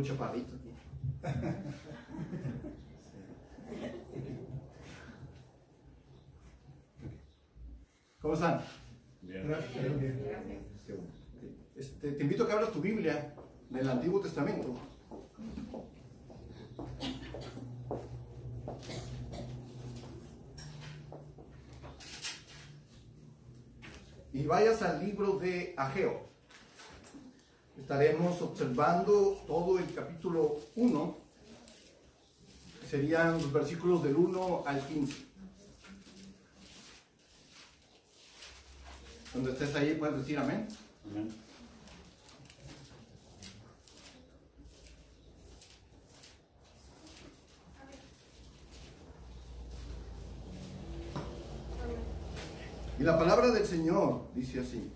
puro chaparrito aquí. ¿Cómo están? Bien. Gracias. Bien. Te invito a que abras tu Biblia en el Antiguo Testamento. Y vayas al libro de Ageo. Estaremos observando todo el capítulo 1. Serían los versículos del 1 al 15. Cuando estés ahí puedes decir amén. Amén. Y la palabra del Señor dice así.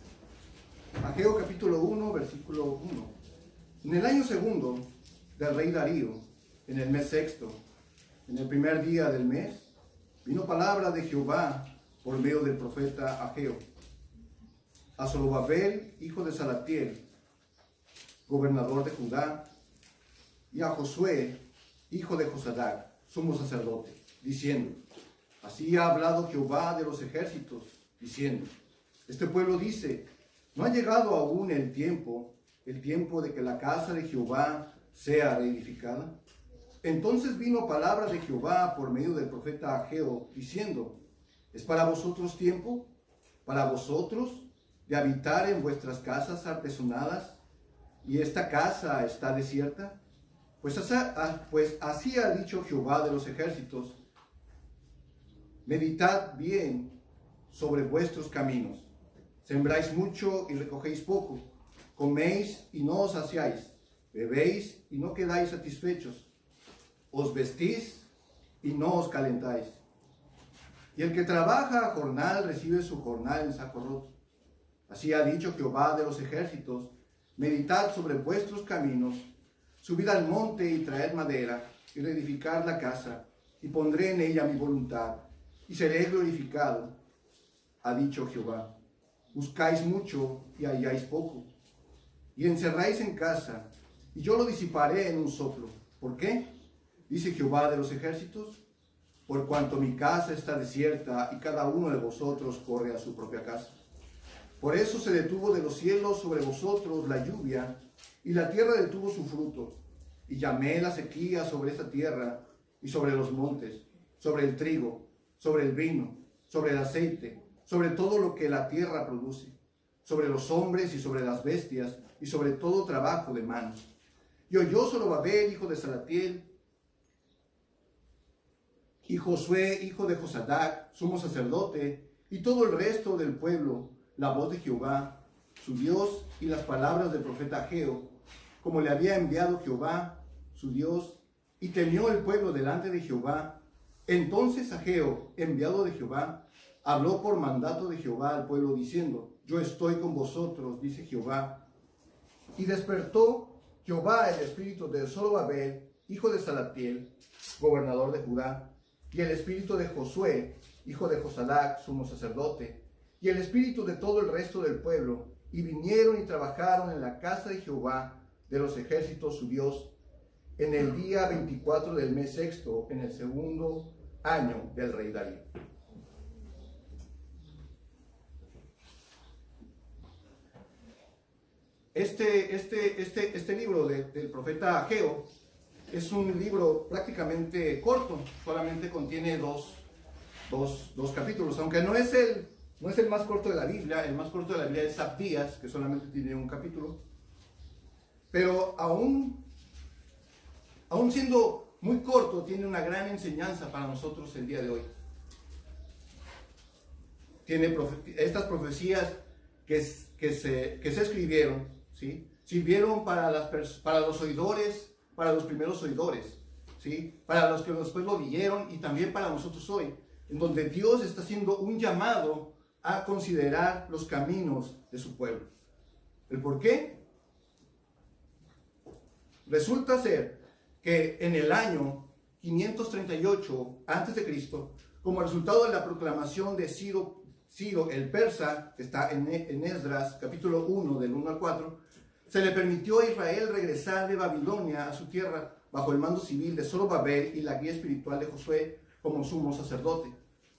Ageo capítulo 1, versículo 1. En el año segundo del rey Darío, en el mes sexto, en el primer día del mes, vino palabra de Jehová por medio del profeta Ageo a Zorobabel, hijo de Salatiel, gobernador de Judá, y a Josué, hijo de Josadac, sumo sacerdote, diciendo: así ha hablado Jehová de los ejércitos, diciendo: este pueblo dice, ¿no ha llegado aún el tiempo de que la casa de Jehová sea reedificada? Entonces vino palabra de Jehová por medio del profeta Ageo, diciendo: ¿es para vosotros tiempo, para vosotros, de habitar en vuestras casas artesonadas, y esta casa está desierta? Pues así ha dicho Jehová de los ejércitos: meditad bien sobre vuestros caminos. Sembráis mucho y recogéis poco, coméis y no os saciáis, bebéis y no quedáis satisfechos, os vestís y no os calentáis. Y el que trabaja a jornal recibe su jornal en saco roto. Así ha dicho Jehová de los ejércitos: meditad sobre vuestros caminos, subid al monte y traed madera, y reedificad la casa, y pondré en ella mi voluntad, y seré glorificado, ha dicho Jehová. Buscáis mucho y halláis poco, y encerráis en casa, y yo lo disiparé en un soplo. ¿Por qué? Dice Jehová de los ejércitos: por cuanto mi casa está desierta, y cada uno de vosotros corre a su propia casa. Por eso se detuvo de los cielos sobre vosotros la lluvia, y la tierra detuvo su fruto, y llamé la sequía sobre esta tierra, y sobre los montes, sobre el trigo, sobre el vino, sobre el aceite, sobre todo lo que la tierra produce, sobre los hombres y sobre las bestias, y sobre todo trabajo de manos. Y oyó Zorobabel, hijo de Salatiel, y Josué, hijo de Josadac, sumo sacerdote, y todo el resto del pueblo, la voz de Jehová, su Dios, y las palabras del profeta Ageo, como le había enviado Jehová, su Dios, y temió el pueblo delante de Jehová. Entonces Ageo, enviado de Jehová, habló por mandato de Jehová al pueblo, diciendo: yo estoy con vosotros, dice Jehová. Y despertó Jehová el espíritu de Zorobabel, hijo de Salatiel, gobernador de Judá, y el espíritu de Josué, hijo de Josadac, sumo sacerdote, y el espíritu de todo el resto del pueblo, y vinieron y trabajaron en la casa de Jehová de los ejércitos su Dios, en el día 24 del mes sexto, en el segundo año del rey Darío. Este libro del profeta Ageo es un libro prácticamente corto, solamente contiene dos capítulos, aunque no es el más corto de la Biblia. El más corto de la Biblia es Abdías, que solamente tiene un capítulo. Pero aún siendo muy corto, tiene una gran enseñanza para nosotros el día de hoy. Tiene estas profecías que se escribieron, ¿sí? Sirvieron para los oidores, para los primeros oidores, ¿sí? Para los que después lo vieron, y también para nosotros hoy, en donde Dios está haciendo un llamado a considerar los caminos de su pueblo. ¿El por qué? Resulta ser que en el año 538 a.C., como resultado de la proclamación de Ciro el persa, que está en Esdras, capítulo 1, del 1 al 4, se le permitió a Israel regresar de Babilonia a su tierra bajo el mando civil de Zorobabel y la guía espiritual de Josué como sumo sacerdote.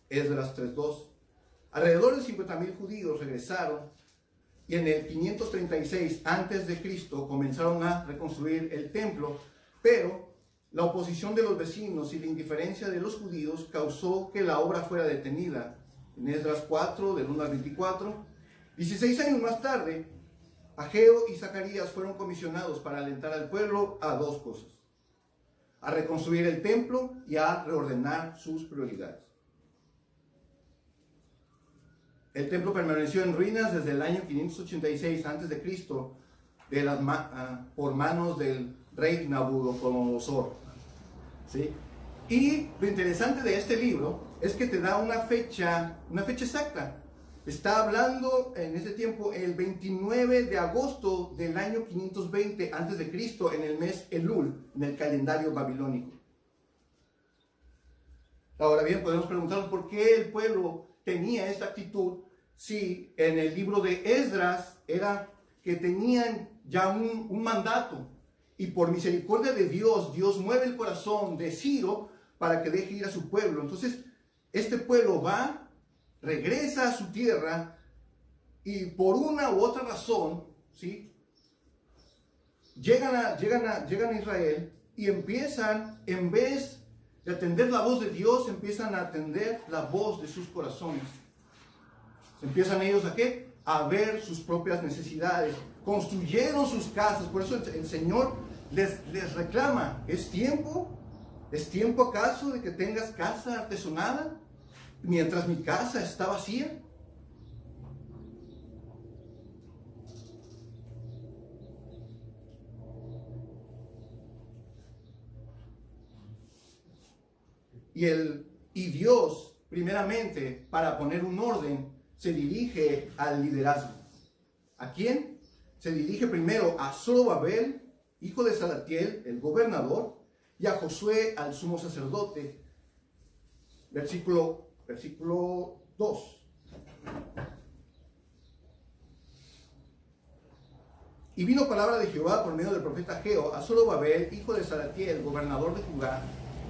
Esdras 3:2. Alrededor de 50,000 judíos regresaron y en el 536 a.C. comenzaron a reconstruir el templo, pero la oposición de los vecinos y la indiferencia de los judíos causó que la obra fuera detenida. En Esdras 4, del 1 al 24, 16 años más tarde, Ageo y Zacarías fueron comisionados para alentar al pueblo a dos cosas: a reconstruir el templo y a reordenar sus prioridades. El templo permaneció en ruinas desde el año 586 a.C. Por manos del rey Nabucodonosor. ¿Sí? Y lo interesante de este libro es que te da una fecha exacta. Está hablando en ese tiempo el 29 de agosto del año 520 a.C. en el mes Elul, en el calendario babilónico. Ahora bien, podemos preguntarnos por qué el pueblo tenía esta actitud si en el libro de Esdras era que tenían ya un mandato, y por misericordia de Dios, Dios mueve el corazón de Ciro para que deje ir a su pueblo. Entonces, este pueblo va, regresa a su tierra y por una u otra razón, ¿sí?, llegan a Israel y empiezan, en vez de atender la voz de Dios, empiezan a atender la voz de sus corazones. Empiezan ellos ¿a qué? A ver sus propias necesidades. Construyeron sus casas. Por eso el Señor les reclama: ¿es tiempo? ¿Es tiempo acaso de que tengas casa artesonada mientras mi casa está vacía? Y Dios, primeramente, para poner un orden, se dirige al liderazgo. ¿A quién? Se dirige primero a Zorobabel, hijo de Salatiel, el gobernador, y a Josué, al sumo sacerdote. Versículo 2. Y vino palabra de Jehová por medio del profeta Ageo a Zorobabel, hijo de Salatiel, gobernador de Judá,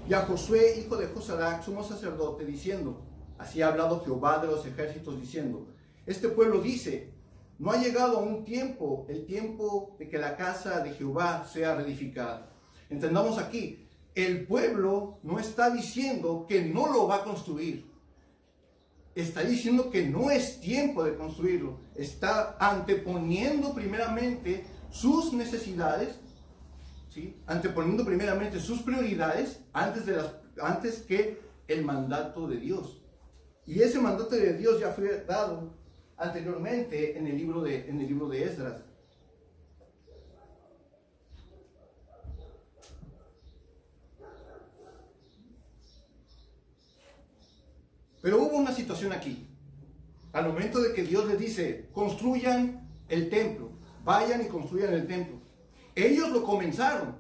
y a Josué, hijo de Josadac, sumo sacerdote, diciendo: así ha hablado Jehová de los ejércitos, diciendo: este pueblo dice, no ha llegado aún tiempo, el tiempo de que la casa de Jehová sea reedificada. Entendamos aquí, el pueblo no está diciendo que no lo va a construir. Está diciendo que no es tiempo de construirlo. Está anteponiendo primeramente sus necesidades, ¿sí?, anteponiendo primeramente sus prioridades antes que el mandato de Dios. Y ese mandato de Dios ya fue dado anteriormente en el libro de Esdras. Pero hubo una situación aquí. Al momento de que Dios les dice: construyan el templo, vayan y construyan el templo. Ellos lo comenzaron,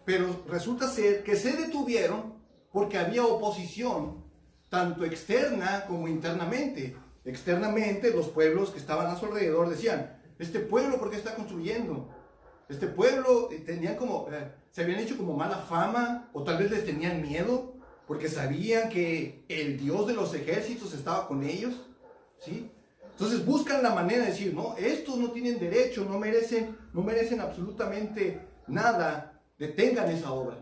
pero resulta ser que se detuvieron porque había oposición, tanto externa como internamente. Externamente, los pueblos que estaban a su alrededor decían: este pueblo, ¿por qué está construyendo? Este pueblo se habían hecho como mala fama, o tal vez les tenían miedo, porque sabían que el Dios de los ejércitos estaba con ellos, ¿sí? Entonces buscan la manera de decir: no, estos no tienen derecho, no merecen absolutamente nada, detengan esa obra.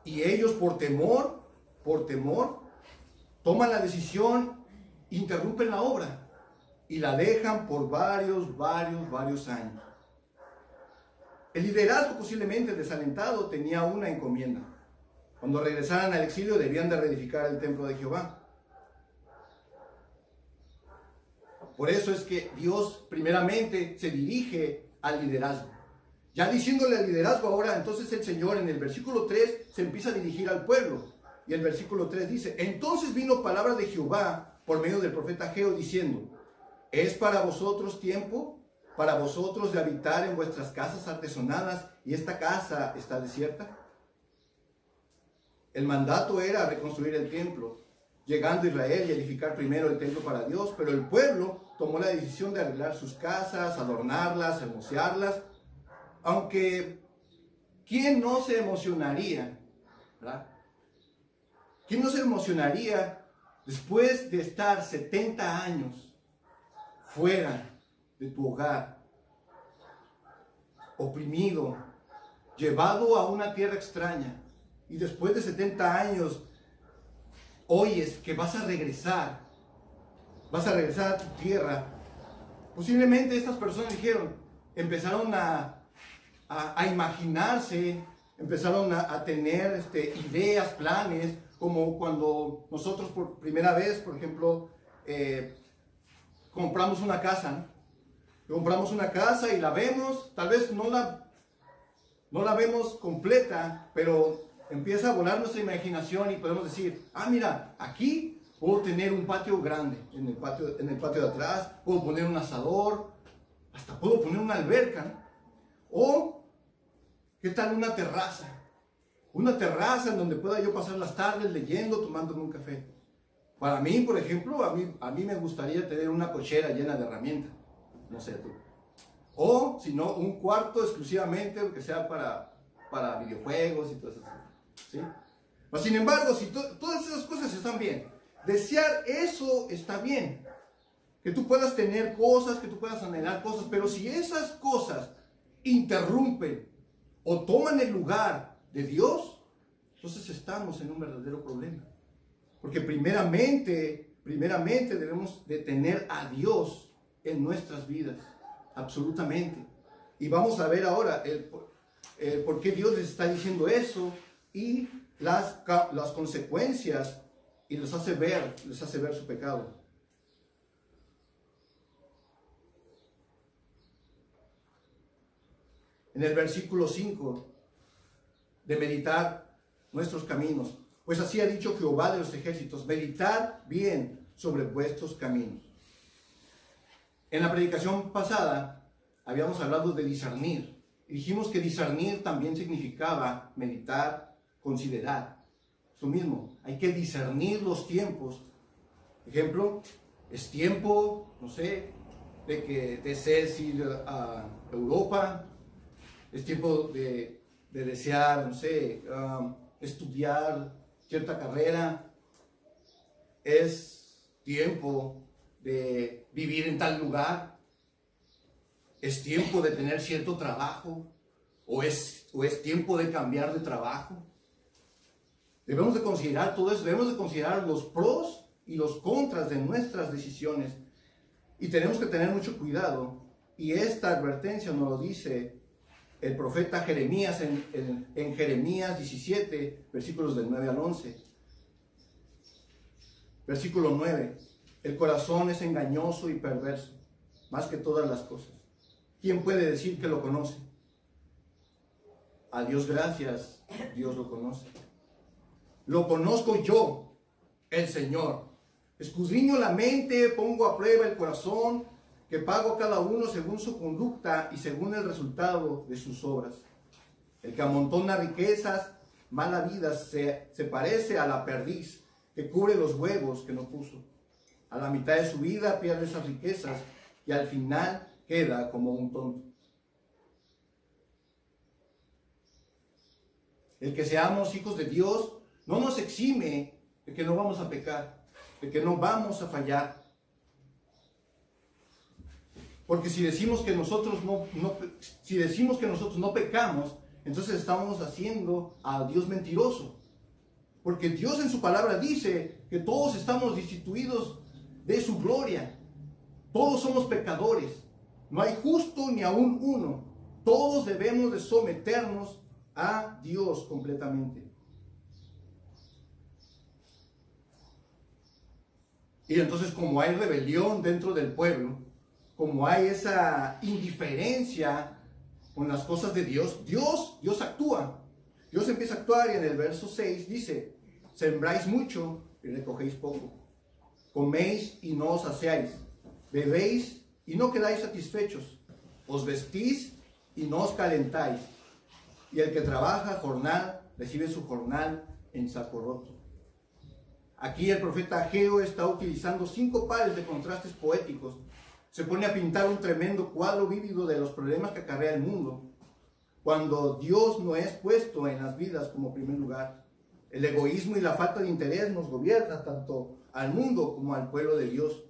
Y ellos por temor, toman la decisión, interrumpen la obra y la dejan por varios años. El liderazgo, posiblemente desalentado, tenía una encomienda. Cuando regresaran al exilio debían de reedificar el templo de Jehová. Por eso es que Dios primeramente se dirige al liderazgo. Ya diciéndole al liderazgo ahora, entonces el Señor en el versículo 3 se empieza a dirigir al pueblo. Y el versículo 3 dice: entonces vino palabra de Jehová por medio del profeta Ageo, diciendo: ¿es para vosotros tiempo, para vosotros de habitar en vuestras casas artesonadas, y esta casa está desierta? El mandato era reconstruir el templo, llegando Israel y edificar primero el templo para Dios, pero el pueblo tomó la decisión de arreglar sus casas, adornarlas, hermosearlas, aunque ¿quién no se emocionaría? ¿Verdad? ¿Quién no se emocionaría después de estar 70 años fuera de tu hogar, oprimido, llevado a una tierra extraña, y después de 70 años oyes que vas a regresar a tu tierra? Posiblemente estas personas empezaron a imaginarse, empezaron a tener ideas, planes, como cuando nosotros por primera vez, por ejemplo, compramos una casa, ¿no? Compramos una casa y la vemos, tal vez no la vemos completa, pero empieza a volar nuestra imaginación y podemos decir, ah, mira, aquí puedo tener un patio grande, en el patio de atrás, puedo poner un asador, hasta puedo poner una alberca, ¿no? O, ¿qué tal una terraza? Una terraza en donde pueda yo pasar las tardes leyendo, tomándome un café. Para mí, por ejemplo, a mí me gustaría tener una cochera llena de herramientas. No sé tú. O, si no, un cuarto exclusivamente que sea para videojuegos y todo eso. ¿Sí? Pero, sin embargo, si todas esas cosas están bien, desear eso está bien. Que tú puedas tener cosas, que tú puedas anhelar cosas, pero si esas cosas interrumpen o toman el lugar de Dios, entonces estamos en un verdadero problema. Porque primeramente debemos de tener a Dios en nuestras vidas, absolutamente. Y vamos a ver ahora por qué Dios les está diciendo eso y las consecuencias, y les hace ver su pecado. En el versículo 5, de meditar nuestros caminos. Pues así ha dicho Jehová de los ejércitos, meditad bien sobre vuestros caminos. En la predicación pasada habíamos hablado de discernir. Y dijimos que discernir también significaba meditar, considerar. Es lo mismo, hay que discernir los tiempos. Ejemplo, es tiempo, no sé, de que desees ir a Europa. Es tiempo de desear, no sé, estudiar cierta carrera. Es tiempo de vivir en tal lugar. Es tiempo de tener cierto trabajo. O es tiempo de cambiar de trabajo. Debemos de considerar todo eso. Debemos de considerar los pros y los contras de nuestras decisiones. Y tenemos que tener mucho cuidado. Y esta advertencia nos lo dice el profeta Jeremías en Jeremías 17, versículos del 9 al 11. Versículo 9. El corazón es engañoso y perverso, más que todas las cosas. ¿Quién puede decir que lo conoce? A Dios gracias, Dios lo conoce. Lo conozco yo, el Señor. Escudriño la mente, pongo a prueba el corazón, que pago a cada uno según su conducta y según el resultado de sus obras. El que amontona riquezas, mala vida, se parece a la perdiz que cubre los huevos que no puso. A la mitad de su vida pierde esas riquezas y al final queda como un tonto. El que seamos hijos de Dios no nos exime de que no vamos a pecar, de que no vamos a fallar. Porque si decimos que nosotros no pecamos, entonces estamos haciendo a Dios mentiroso. Porque Dios en su palabra dice que todos estamos destituidos de su gloria. Todos somos pecadores. No hay justo ni aún uno. Todos debemos de someternos a Dios completamente. Y entonces, como hay rebelión dentro del pueblo, como hay esa indiferencia con las cosas de Dios, Dios actúa. Dios empieza a actuar y en el verso 6 dice: sembráis mucho y recogéis poco. Coméis y no os saciáis. Bebéis y no quedáis satisfechos. Os vestís y no os calentáis. Y el que trabaja jornal recibe su jornal en saco roto. Aquí el profeta Ageo está utilizando 5 pares de contrastes poéticos. Se pone a pintar un tremendo cuadro vívido de los problemas que acarrea el mundo, cuando Dios no es puesto en las vidas como primer lugar. El egoísmo y la falta de interés nos gobiernan tanto al mundo como al pueblo de Dios.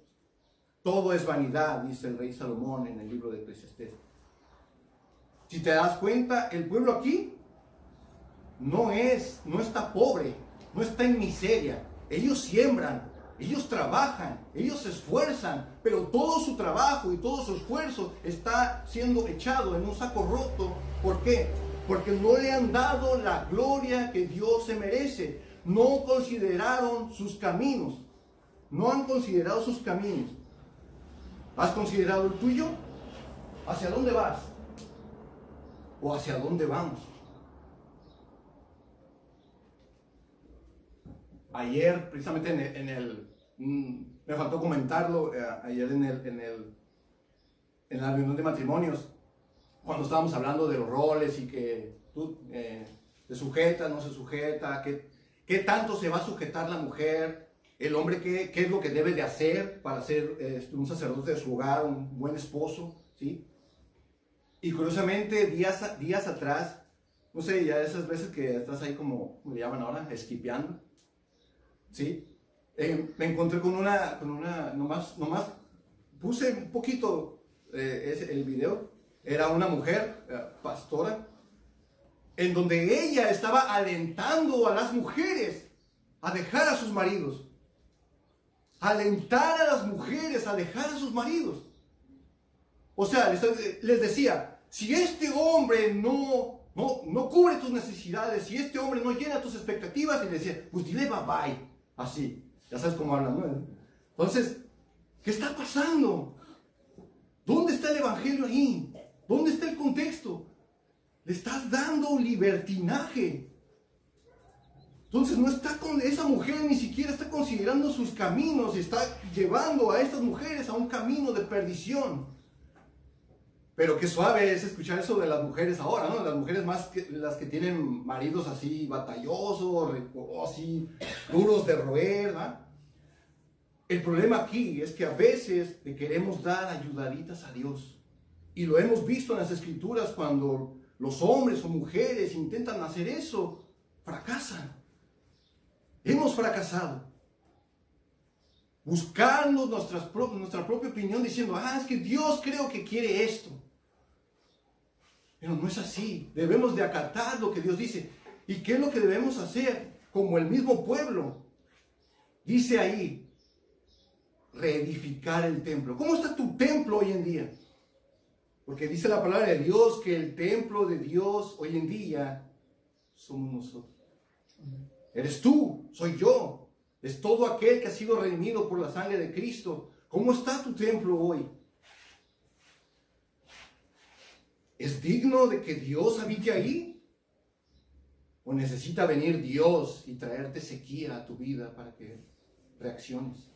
Todo es vanidad, dice el rey Salomón en el libro de Eclesiastés. Si te das cuenta, el pueblo aquí no está pobre, no está en miseria. Ellos siembran, ellos trabajan, ellos se esfuerzan, pero todo su trabajo y todo su esfuerzo está siendo echado en un saco roto. ¿Por qué? Porque no le han dado la gloria que Dios se merece. No consideraron sus caminos. No han considerado sus caminos. ¿Has considerado el tuyo? ¿Hacia dónde vas? ¿O hacia dónde vamos? Ayer, precisamente me faltó comentarlo, ayer en la reunión de matrimonios, cuando estábamos hablando de los roles y que tú te sujetas, no se sujeta, qué tanto se va a sujetar la mujer, el hombre qué es lo que debe de hacer para ser un sacerdote de su hogar, un buen esposo, ¿sí? Y curiosamente, días atrás, no sé, ya esas veces que estás ahí como le llaman ahora, esquipeando, ¿sí? Me encontré con una nomás puse un poquito el video. Era una mujer, pastora, en donde ella estaba alentando a las mujeres a dejar a sus maridos. Alentar a las mujeres a dejar a sus maridos. O sea, les decía, si este hombre no cubre tus necesidades, si este hombre no llena tus expectativas, y le decía, pues dile bye bye. Así, ya sabes cómo hablan, ¿no? Entonces, ¿qué está pasando? ¿Dónde está el evangelio ahí? ¿Dónde está el contexto? Le estás dando libertinaje. Entonces no está con esa mujer, ni siquiera está considerando sus caminos y está llevando a estas mujeres a un camino de perdición. Pero qué suave es escuchar eso de las mujeres ahora, ¿no? Las mujeres más que las que tienen maridos así batallosos, así duros de roer, ¿no? El problema aquí es que a veces le queremos dar ayudaditas a Dios. Y lo hemos visto en las Escrituras cuando los hombres o mujeres intentan hacer eso, fracasan. Hemos fracasado. Buscando nuestra propia opinión diciendo, es que Dios creo que quiere esto. Pero no es así. Debemos de acatar lo que Dios dice. ¿Y qué es lo que debemos hacer? Como el mismo pueblo. Dice ahí, reedificar el templo. ¿Cómo está tu templo hoy en día? Porque dice la palabra de Dios que el templo de Dios hoy en día somos nosotros. Eres tú, soy yo. Es todo aquel que ha sido redimido por la sangre de Cristo. ¿Cómo está tu templo hoy? ¿Es digno de que Dios habite ahí? ¿O necesita venir Dios y traerte sequía a tu vida para que reacciones?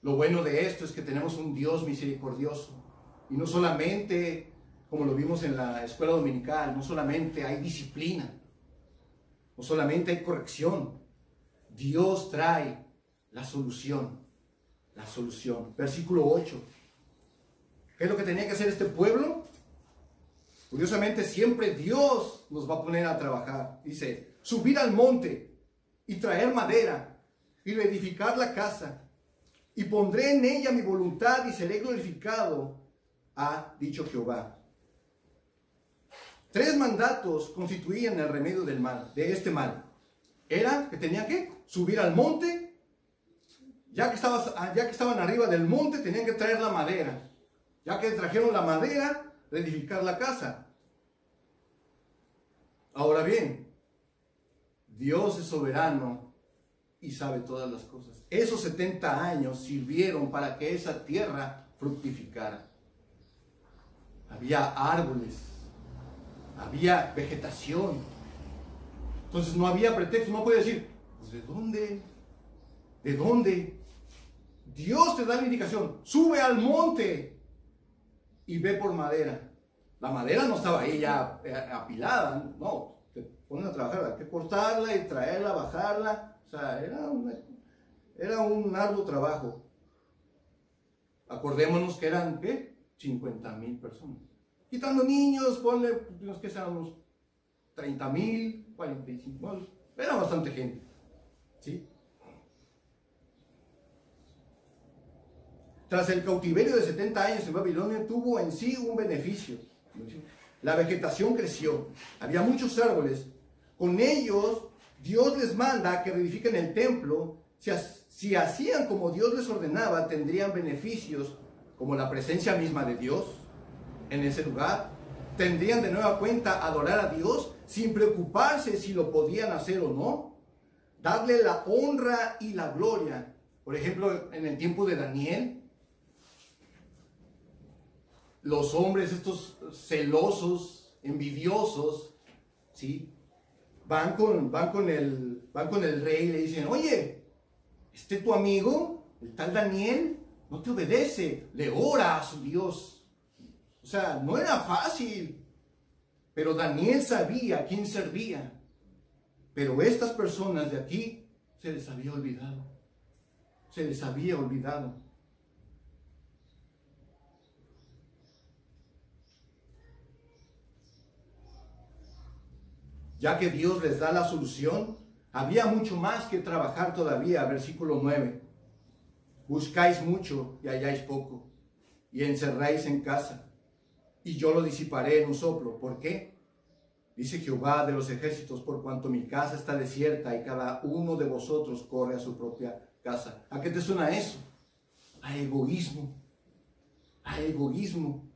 Lo bueno de esto es que tenemos un Dios misericordioso. Y no solamente, como lo vimos en la escuela dominical, no solamente hay disciplina, no solamente hay corrección. Dios trae la solución. La solución. Versículo 8. ¿Qué es lo que tenía que hacer este pueblo? Curiosamente, siempre Dios nos va a poner a trabajar. Dice, subir al monte y traer madera y reedificar la casa. Y pondré en ella mi voluntad y seré glorificado, ha dicho Jehová. 3 mandatos constituían el remedio del mal, de este mal. Era que tenían que subir al monte. Ya que estaban arriba del monte, tenían que traer la madera. Ya que trajeron la madera, reedificar la casa. Ahora bien, Dios es soberano y sabe todas las cosas. Esos 70 años sirvieron para que esa tierra fructificara. Había árboles, había vegetación. Entonces no había pretexto, no puede decir, pues ¿de dónde? ¿De dónde? Dios te da la indicación, sube al monte y ve por madera. La madera no estaba ahí ya apilada, no, te ponen a trabajar, hay que cortarla y traerla, bajarla, o sea, era un arduo trabajo. Acordémonos que eran, ¿qué? 50,000 personas. Quitando niños, ponle, digamos que sean unos 30,000, 45,000, era bastante gente, ¿sí? Tras el cautiverio de 70 años en Babilonia, tuvo en sí un beneficio. La vegetación creció, había muchos árboles. Con ellos, Dios les manda que reedifiquen el templo. Si hacían como Dios les ordenaba, tendrían beneficios como la presencia misma de Dios en ese lugar. Tendrían de nueva cuenta adorar a Dios sin preocuparse si lo podían hacer o no. Darle la honra y la gloria. Por ejemplo, en el tiempo de Daniel, los hombres estos celosos, envidiosos, ¿sí? Van con el rey y le dicen, oye, tu amigo, el tal Daniel, no te obedece, le ora a su Dios. O sea, no era fácil, pero Daniel sabía a quién servía. Pero estas personas de aquí se les había olvidado. Se les había olvidado. Ya que Dios les da la solución, había mucho más que trabajar todavía. Versículo 9. Buscáis mucho y halláis poco, y encerráis en casa, y yo lo disiparé en un soplo. ¿Por qué? Dice Jehová de los ejércitos, por cuanto mi casa está desierta y cada uno de vosotros corre a su propia casa. ¿A qué te suena eso? A egoísmo. A egoísmo.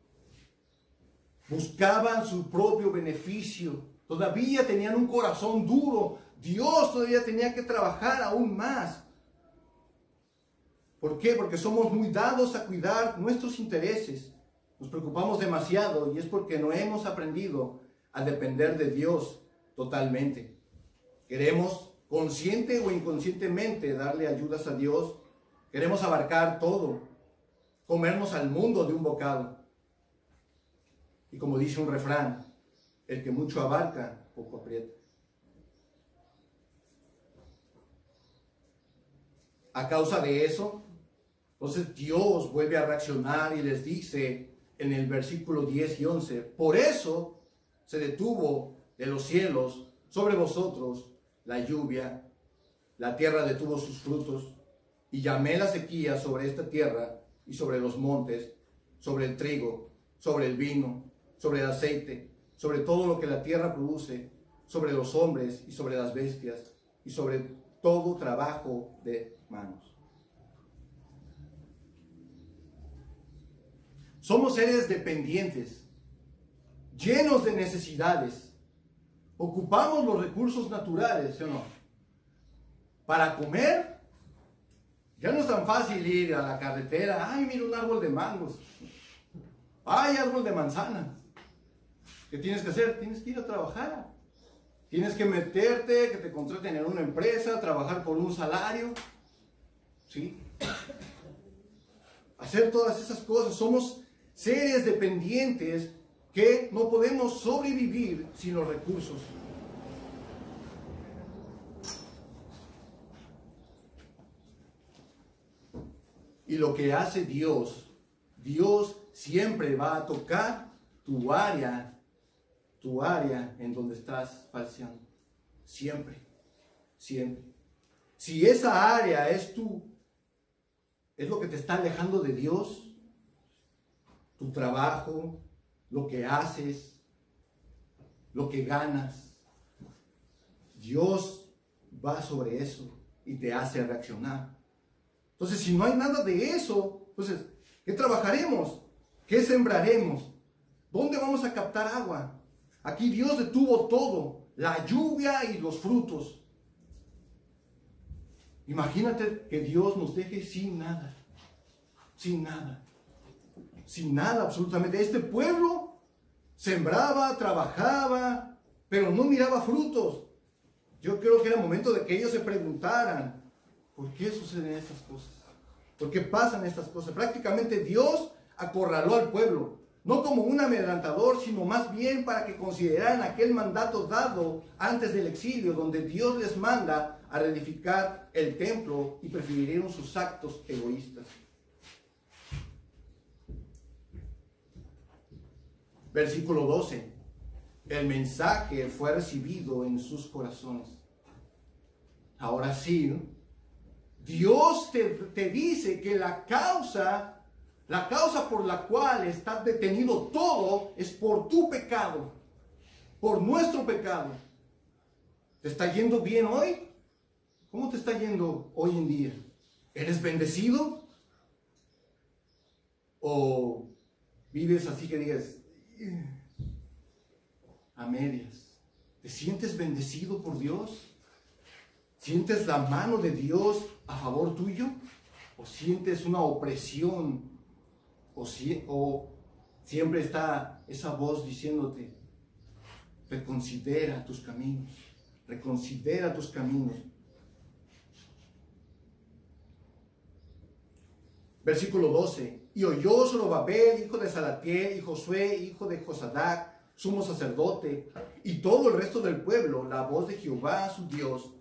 Buscaban su propio beneficio. Todavía tenían un corazón duro. Dios todavía tenía que trabajar aún más. ¿Por qué? Porque somos muy dados a cuidar nuestros intereses. Nos preocupamos demasiado y es porque no hemos aprendido a depender de Dios totalmente. Queremos, consciente o inconscientemente, darle ayudas a Dios. Queremos abarcar todo, comernos al mundo de un bocado. Y como dice un refrán, el que mucho abarca, poco aprieta. A causa de eso, entonces Dios vuelve a reaccionar y les dice en el versículo 10 y 11, por eso se detuvo de los cielos sobre vosotros la lluvia, la tierra detuvo sus frutos, y llamé la sequía sobre esta tierra y sobre los montes, sobre el trigo, sobre el vino, sobre el aceite, sobre todo lo que la tierra produce, sobre los hombres y sobre las bestias, y sobre todo trabajo de manos. Somos seres dependientes, llenos de necesidades. Ocupamos los recursos naturales, ¿sí o no? Para comer, ya no es tan fácil ir a la carretera. Ay, mira un árbol de mangos. Ay, árbol de manzanas. ¿Qué tienes que hacer? Tienes que ir a trabajar. Tienes que meterte, que te contraten en una empresa, trabajar por un salario. ¿Sí? Hacer todas esas cosas. Somos seres dependientes que no podemos sobrevivir sin los recursos. Y lo que hace Dios, Dios siempre va a tocar tu área en donde estás falseando. Siempre, siempre. Si esa área es lo que te está alejando de Dios, tu trabajo, lo que haces, lo que ganas, Dios va sobre eso y te hace reaccionar. Entonces, si no hay nada de eso, entonces, ¿qué trabajaremos? ¿Qué sembraremos? ¿Dónde vamos a captar agua? Aquí Dios detuvo todo, la lluvia y los frutos. Imagínate que Dios nos deje sin nada, sin nada, sin nada absolutamente. Este pueblo sembraba, trabajaba, pero no miraba frutos. Yo creo que era momento de que ellos se preguntaran, ¿por qué suceden estas cosas? ¿Por qué pasan estas cosas? Prácticamente Dios acorraló al pueblo. no como un amedrentador, sino más bien para que consideraran aquel mandato dado antes del exilio, donde Dios les manda a reedificar el templo y prefirieron sus actos egoístas. Versículo 12. El mensaje fue recibido en sus corazones. Ahora sí, ¿no? Dios te dice que la causa por la cual está detenido todo es por tu pecado, por nuestro pecado. ¿Te está yendo bien hoy? ¿Cómo te está yendo hoy en día? ¿Eres bendecido? ¿O vives así que digas a medias? ¿Te sientes bendecido por Dios? ¿Sientes la mano de Dios a favor tuyo? ¿O sientes una opresión? ¿O siempre está esa voz diciéndote, reconsidera tus caminos, reconsidera tus caminos? Versículo 12. Y oyó Zorobabel, hijo de Salatiel, y Josué, hijo de Josadac, sumo sacerdote, y todo el resto del pueblo, la voz de Jehová su Dios,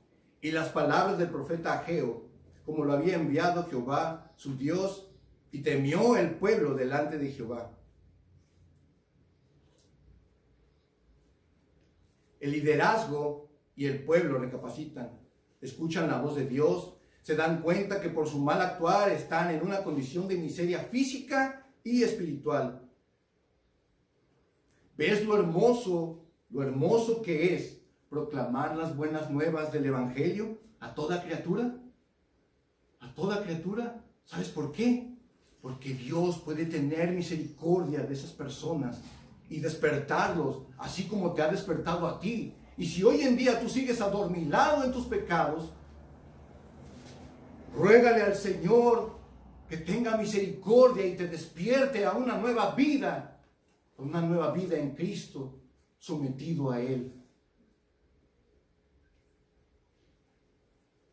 y las palabras del profeta Ageo, como lo había enviado Jehová su Dios, y temió el pueblo delante de Jehová. El liderazgo y el pueblo recapacitan, escuchan la voz de Dios, se dan cuenta que por su mal actuar están en una condición de miseria física y espiritual. ¿Ves lo hermoso que es proclamar las buenas nuevas del Evangelio a toda criatura? A toda criatura. ¿Sabes por qué? Porque Dios puede tener misericordia de esas personas y despertarlos, así como te ha despertado a ti. Y si hoy en día tú sigues adormilado en tus pecados, ruégale al Señor que tenga misericordia y te despierte a una nueva vida en Cristo, sometido a Él.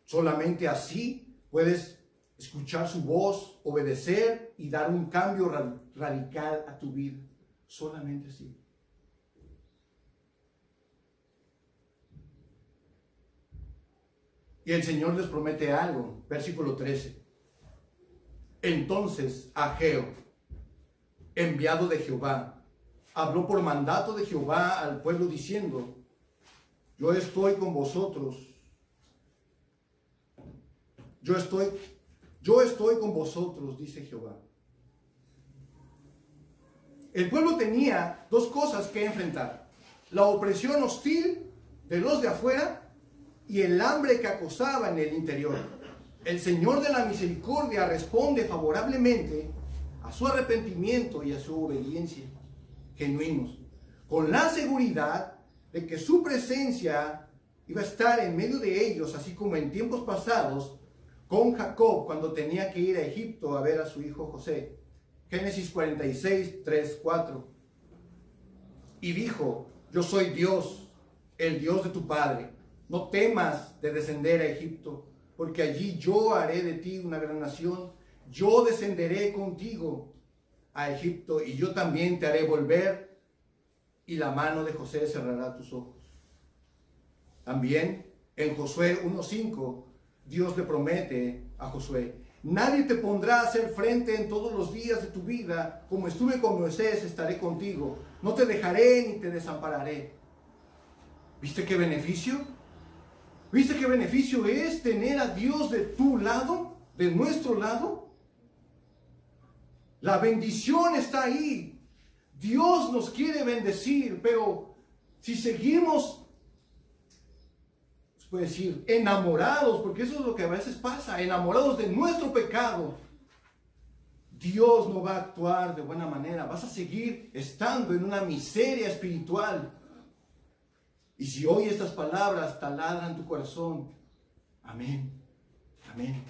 Solamente así puedes escuchar su voz, obedecer y dar un cambio radical a tu vida. Solamente así. Y el Señor les promete algo. Versículo 13. Entonces Ageo, enviado de Jehová, habló por mandato de Jehová al pueblo diciendo, yo estoy con vosotros. Yo estoy con vosotros, dice Jehová. El pueblo tenía dos cosas que enfrentar: la opresión hostil de los de afuera y el hambre que acosaba en el interior. El Señor de la misericordia responde favorablemente a su arrepentimiento y a su obediencia genuinos, con la seguridad de que su presencia iba a estar en medio de ellos, así como en tiempos pasados con Jacob cuando tenía que ir a Egipto a ver a su hijo José. Génesis 46, 3, 4. Y dijo, yo soy Dios, el Dios de tu padre. No temas de descender a Egipto, porque allí yo haré de ti una gran nación. Yo descenderé contigo a Egipto y yo también te haré volver, y la mano de José cerrará tus ojos. También en Josué 1:5, Dios le promete a Josué, nadie te pondrá a hacer frente en todos los días de tu vida, como estuve con Moisés, estaré contigo, no te dejaré ni te desampararé. ¿Viste qué beneficio? ¿Viste qué beneficio es tener a Dios de tu lado, de nuestro lado? La bendición está ahí. Dios nos quiere bendecir, pero si seguimos, se puede decir, enamorados, porque eso es lo que a veces pasa, enamorados de nuestro pecado, Dios no va a actuar de buena manera. Vas a seguir estando en una miseria espiritual. Y si hoy estas palabras taladran tu corazón, amén, amén.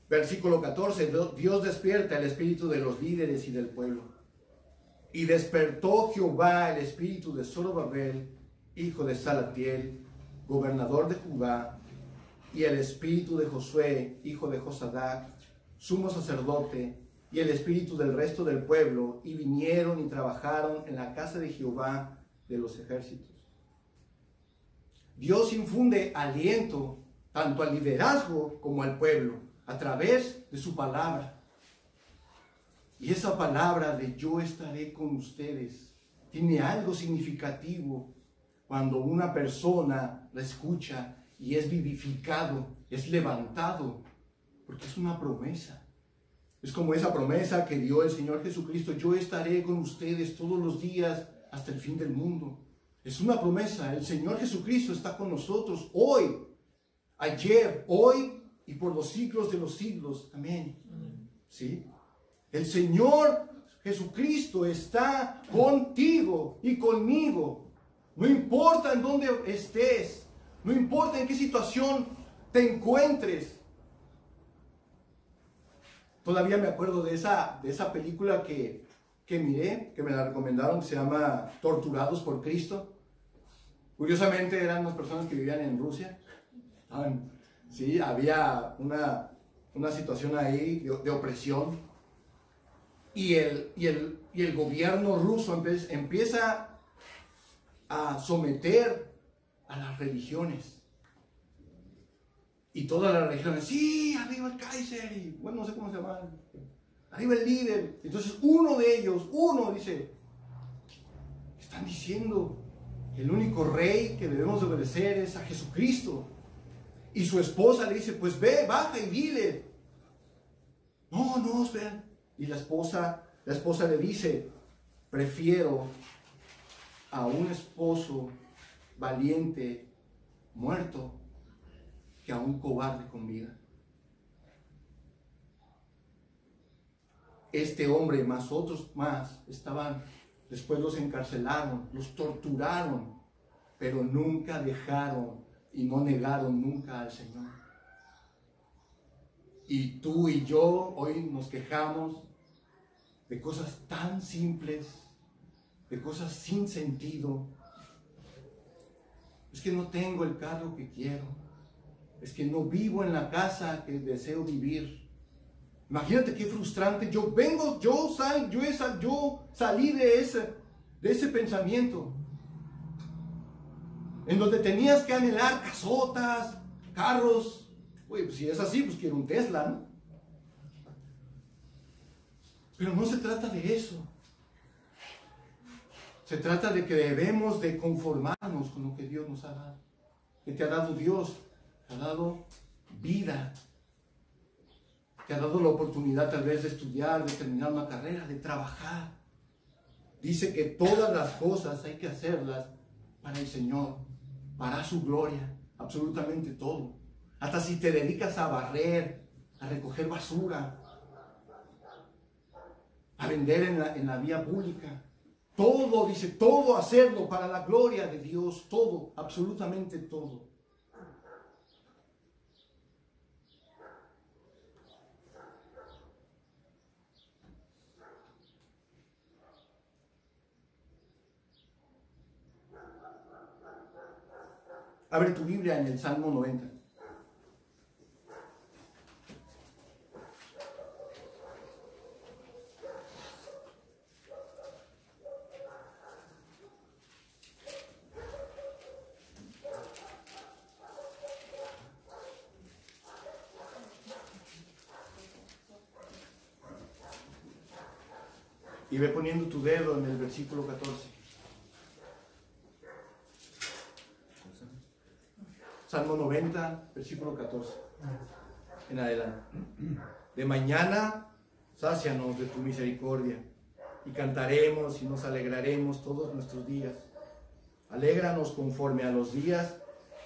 Versículo 14, Dios despierta el espíritu de los líderes y del pueblo. Y despertó Jehová el espíritu de Zorobabel, hijo de Salatiel, gobernador de Judá, y el espíritu de Josué, hijo de Josadac, sumo sacerdote, y el espíritu del resto del pueblo, y vinieron y trabajaron en la casa de Jehová de los ejércitos. Dios infunde aliento tanto al liderazgo como al pueblo a través de su palabra. Y esa palabra de yo estaré con ustedes tiene algo significativo cuando una persona la escucha y es vivificado, es levantado, porque es una promesa. Es como esa promesa que dio el Señor Jesucristo: yo estaré con ustedes todos los días hasta el fin del mundo. Es una promesa. El Señor Jesucristo está con nosotros hoy, ayer, hoy y por los siglos de los siglos. Amén. ¿Sí? El Señor Jesucristo está contigo y conmigo. No importa en dónde estés, no importa en qué situación te encuentres. Todavía me acuerdo de esa película que miré, que me la recomendaron, que se llama Torturados por Cristo. Curiosamente eran unas personas que vivían en Rusia. Sí, había una situación ahí de opresión. Y el gobierno ruso empieza a someter a las religiones. Y todas las religiones, sí, arriba el Kaiser, y bueno, no sé cómo se llama, arriba el líder. Entonces uno dice, están diciendo que el único rey que debemos obedecer es a Jesucristo. Y su esposa le dice, pues ve, baja y dile. No, espera. Y la esposa le dice, prefiero a un esposo valiente muerto que a un cobarde con vida. Este hombre más otros más estaban, después los encarcelaron, los torturaron, pero nunca dejaron y no negaron nunca al Señor. Y tú y yo hoy nos quejamos de cosas tan simples, de cosas sin sentido. Es que no tengo el carro que quiero. Es que no vivo en la casa que deseo vivir. Imagínate qué frustrante. Yo salí de ese pensamiento. En donde tenías que anhelar casotas, carros. Oye, pues si es así, pues quiero un Tesla, ¿no? Pero no se trata de eso. Se trata de que debemos de conformarnos con lo que Dios nos ha dado. Que te ha dado Dios. Te ha dado vida. Te ha dado la oportunidad tal vez de estudiar, de terminar una carrera, de trabajar. Dice que todas las cosas hay que hacerlas para el Señor, para su gloria, absolutamente todo. Hasta si te dedicas a barrer, a recoger basura, a vender en la vía pública. Todo, dice, todo hacerlo para la gloria de Dios, todo, absolutamente todo. Abre tu Biblia en el Salmo 90. Y ve poniendo tu dedo en el versículo 14. Salmo 90, versículo 14. En adelante. De mañana, sácianos de tu misericordia, y cantaremos y nos alegraremos todos nuestros días. Alégranos conforme a los días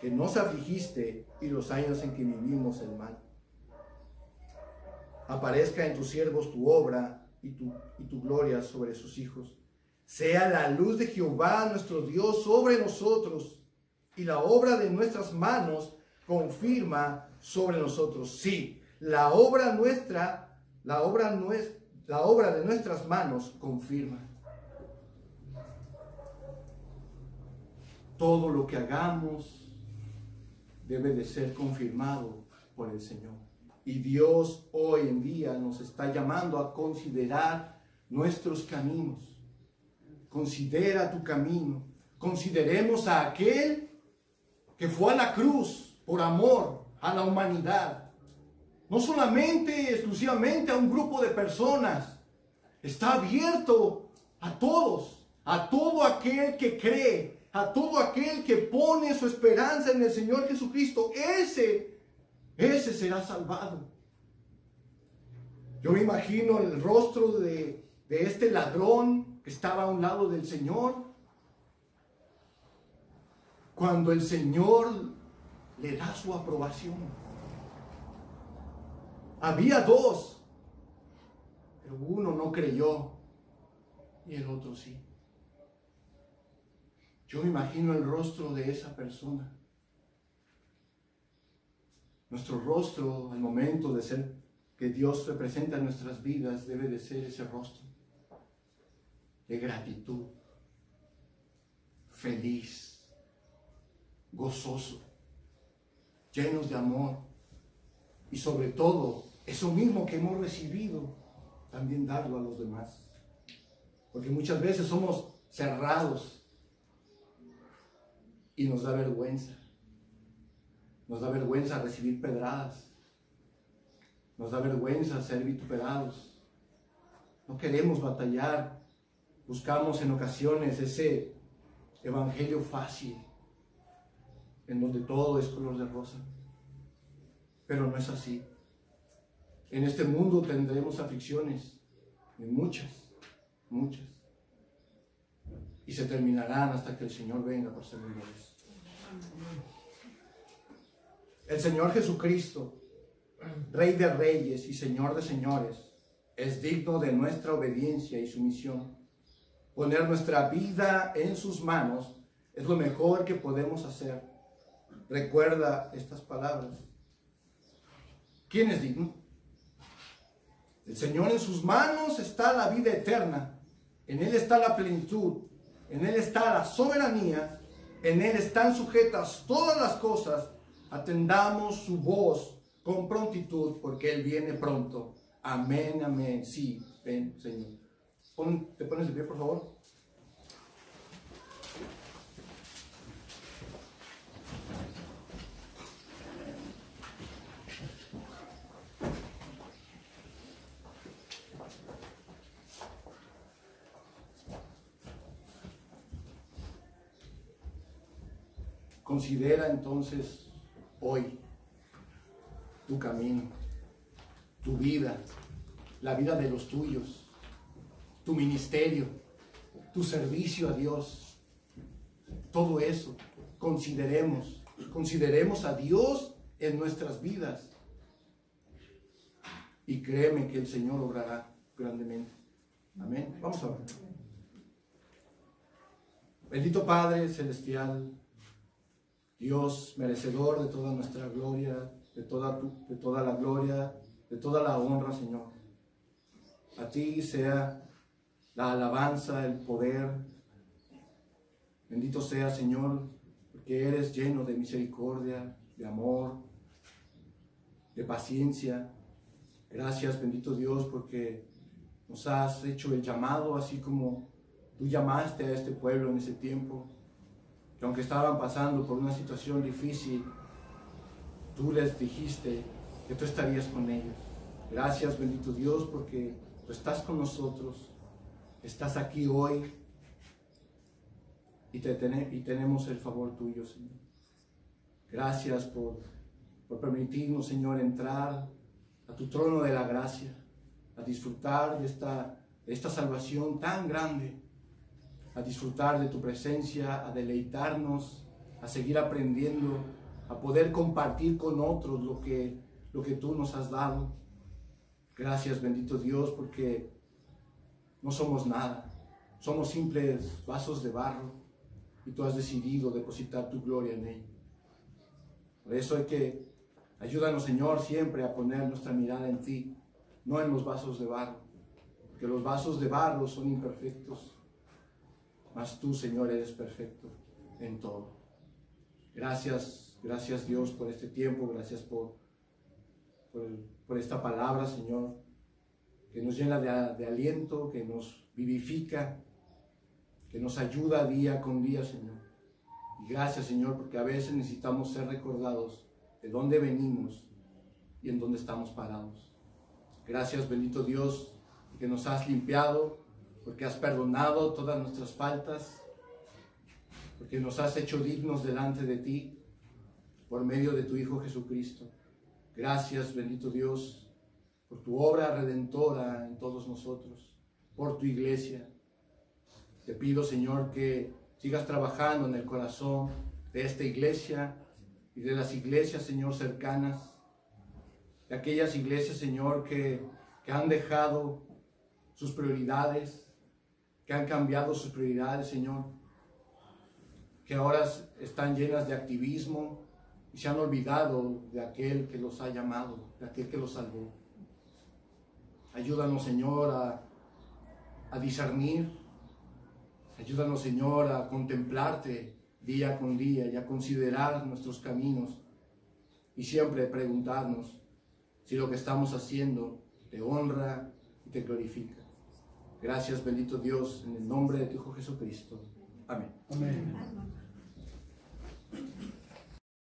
que nos afligiste y los años en que vivimos el mal. Aparezca en tus siervos tu obra y tu gloria sobre sus hijos. Sea la luz de Jehová nuestro Dios sobre nosotros, y la obra de nuestras manos confirma sobre nosotros. Sí, la obra de nuestras manos confirma. Todo lo que hagamos debe de ser confirmado por el Señor. Y Dios hoy en día nos está llamando a considerar nuestros caminos. Considera tu camino. Consideremos a aquel que fue a la cruz por amor a la humanidad. No solamente, exclusivamente a un grupo de personas. Está abierto a todos, a todo aquel que cree, a todo aquel que pone su esperanza en el Señor Jesucristo. Ese será salvado. Yo me imagino el rostro de este ladrón que estaba a un lado del Señor, cuando el Señor le da su aprobación. Había dos, pero uno no creyó y el otro sí. Yo me imagino el rostro de esa persona. Nuestro rostro al momento de ser que Dios representa en nuestras vidas debe de ser ese rostro de gratitud, feliz, gozoso, llenos de amor y sobre todo eso mismo que hemos recibido, también darlo a los demás. Porque muchas veces somos cerrados y nos da vergüenza. Nos da vergüenza recibir pedradas. Nos da vergüenza ser vituperados. No queremos batallar. Buscamos en ocasiones ese evangelio fácil, en donde todo es color de rosa. Pero no es así. En este mundo tendremos aflicciones, y muchas. Y se terminarán hasta que el Señor venga por servidores. El Señor Jesucristo, Rey de reyes y Señor de señores, es digno de nuestra obediencia y sumisión. Poner nuestra vida en sus manos es lo mejor que podemos hacer. Recuerda estas palabras. ¿Quién es digno? El Señor, en sus manos está la vida eterna. En Él está la plenitud. En Él está la soberanía. En Él están sujetas todas las cosas. Atendamos su voz con prontitud, porque Él viene pronto. Amén, amén. Sí, ven, Señor. ¿Te pones de pie, por favor? Considera entonces hoy tu camino, tu vida, la vida de los tuyos, tu ministerio, tu servicio a Dios. Todo eso, consideremos a Dios en nuestras vidas. Y créeme que el Señor obrará grandemente. Amén. Vamos a ver. Bendito Padre Celestial, Dios merecedor de toda nuestra gloria, de toda la gloria, de toda la honra, Señor. A ti sea la alabanza, el poder. Bendito sea, Señor, porque eres lleno de misericordia, de amor, de paciencia. Gracias, bendito Dios, porque nos has hecho el llamado, así como tú llamaste a este pueblo en ese tiempo, que aunque estaban pasando por una situación difícil, tú les dijiste que tú estarías con ellos. Gracias, bendito Dios, porque tú estás con nosotros, estás aquí hoy y tenemos el favor tuyo, Señor. Gracias por permitirnos, Señor, entrar a tu trono de la gracia, a disfrutar de esta salvación tan grande, a disfrutar de tu presencia, a deleitarnos, a seguir aprendiendo, a poder compartir con otros lo que tú nos has dado. Gracias, bendito Dios, porque no somos nada, somos simples vasos de barro y tú has decidido depositar tu gloria en ellos. Por eso ayúdanos, Señor, siempre a poner nuestra mirada en ti, no en los vasos de barro, porque los vasos de barro son imperfectos, mas tú, Señor, eres perfecto en todo. Gracias Gracias, Dios, por este tiempo. Gracias por esta palabra, Señor, que nos llena de aliento, que nos vivifica, que nos ayuda día con día, Señor. Y gracias, Señor, porque a veces necesitamos ser recordados de dónde venimos y en dónde estamos parados. Gracias, bendito Dios, porque nos has limpiado, porque has perdonado todas nuestras faltas, porque nos has hecho dignos delante de ti por medio de tu Hijo Jesucristo. Gracias, bendito Dios, por tu obra redentora en todos nosotros, por tu iglesia. Te pido, Señor, que sigas trabajando en el corazón de esta iglesia y de las iglesias, Señor, cercanas, de aquellas iglesias, Señor, que han dejado sus prioridades, que han cambiado sus prioridades, Señor, que ahora están llenas de activismo y se han olvidado de aquel que los ha llamado, de aquel que los salvó. Ayúdanos, Señor, a discernir. Ayúdanos, Señor, a contemplarte día con día y a considerar nuestros caminos y siempre preguntarnos si lo que estamos haciendo te honra y te glorifica. Gracias, bendito Dios, en el nombre de tu Hijo Jesucristo. Amén. Amén.